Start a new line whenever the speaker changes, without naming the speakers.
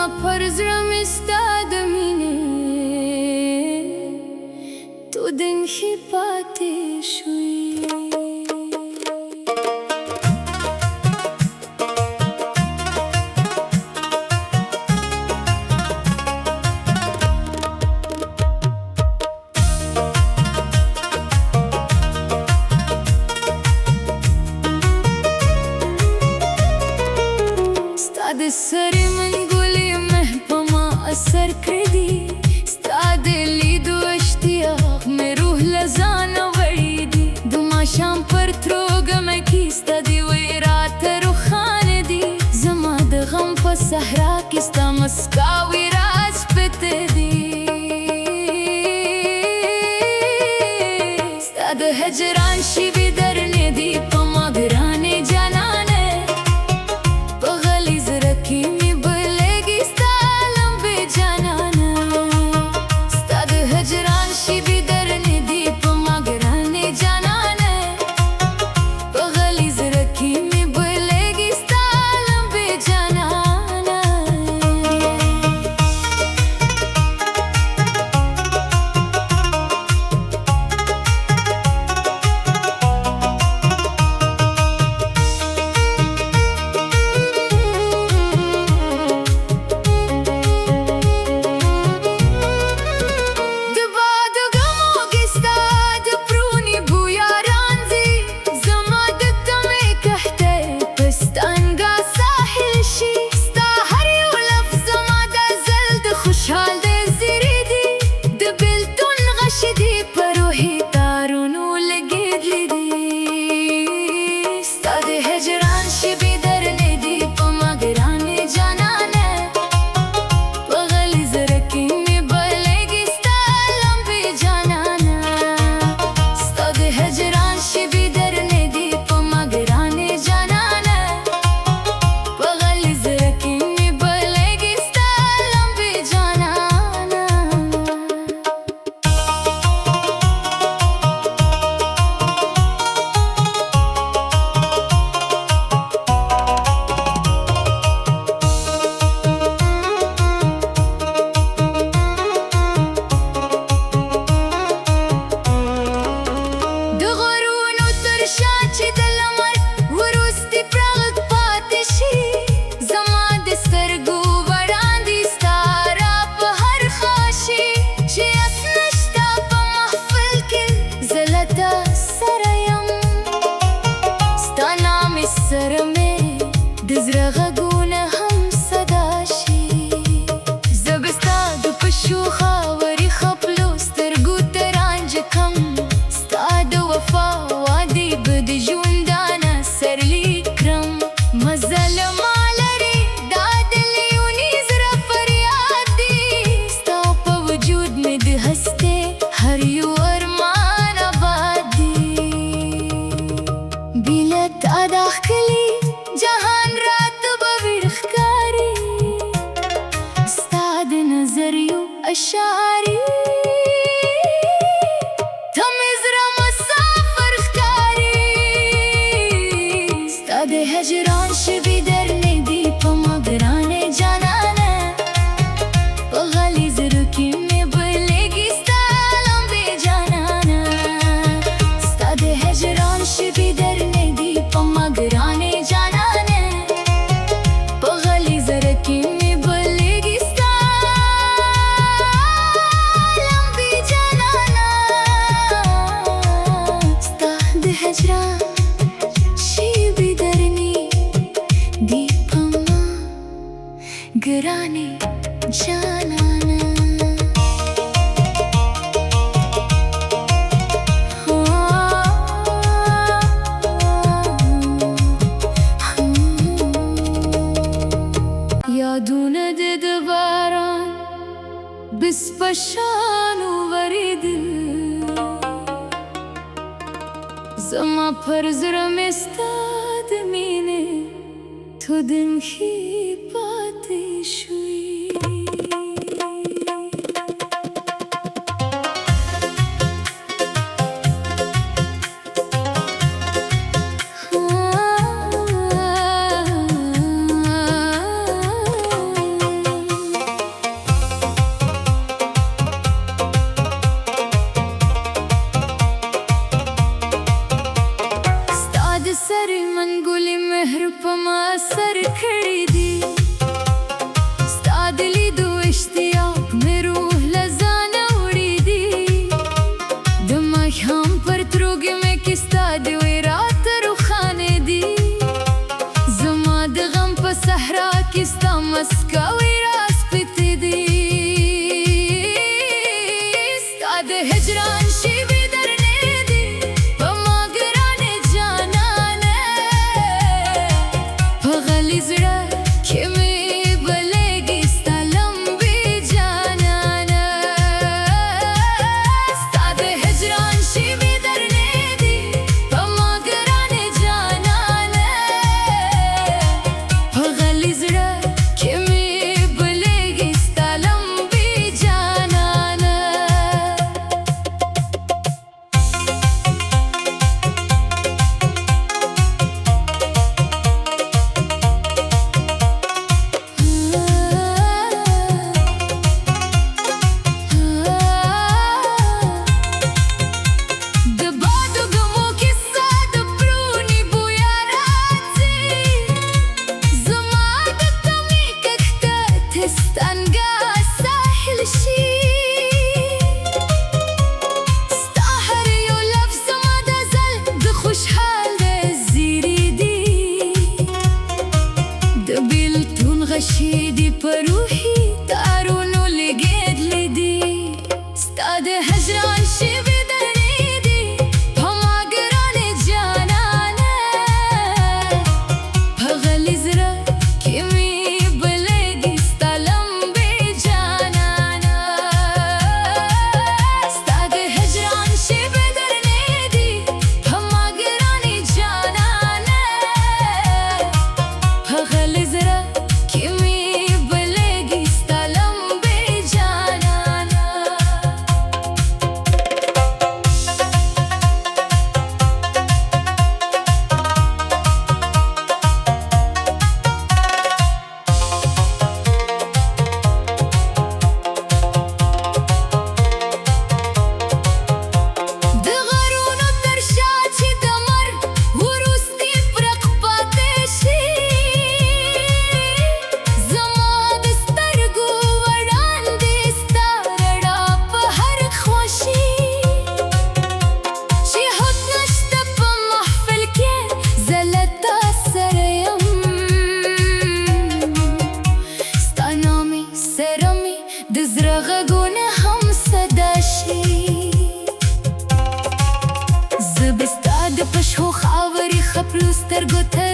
فرز رمستاد مینه تو دنخی پاتی شوی ستاد سری من گلی محبما اثر کردی ستاد لیدو اشتیاق می روح لزانا وریدی دما شام پر تروگم کی ستادی ویرات روخان دی زما د غم په صحرا کې ستا مسکا ویراج پته دی ستاد هجران شی بی درنه دی په ما ګرانه جانانه اشاری تمزرا مسافر خکاری ستاد هجران شبی در ندی پا مگران جانانه پا غلیز رکی می بلگی ستالم بی جانانه ستاد هجران شبی در ندی پا مگران جانانه پا غلیز رکی می بلگی هجران شی بیدرنی دی پما گرانی جانانا یادون دد باران بس پشانو ورید زما پر زرم استاد مینه تو دنخی پاتی شوی شام پر تروږې مې کې ستا د وې راته روښانې دي زما د غم په صحرا کې ستا مسکا وې راسپتې دي ستا د هجران شېبې درنې دي په ما ګرانې جانانه په غلي زړه کې مې شیدی پروحی تارونو لګېدلې دي ستا د هجران شېبې درنې دي په ما ګرانې جانانه په غلي زړه کې مې بلېږي ستا لمبې جانانه ستا د هجران شېبې درنې دي په ما ګرانې جانانه په غلي زړه د زړه غږونه هم صدا شي زه به ستا د پښو خاورې خپلو سترګو ته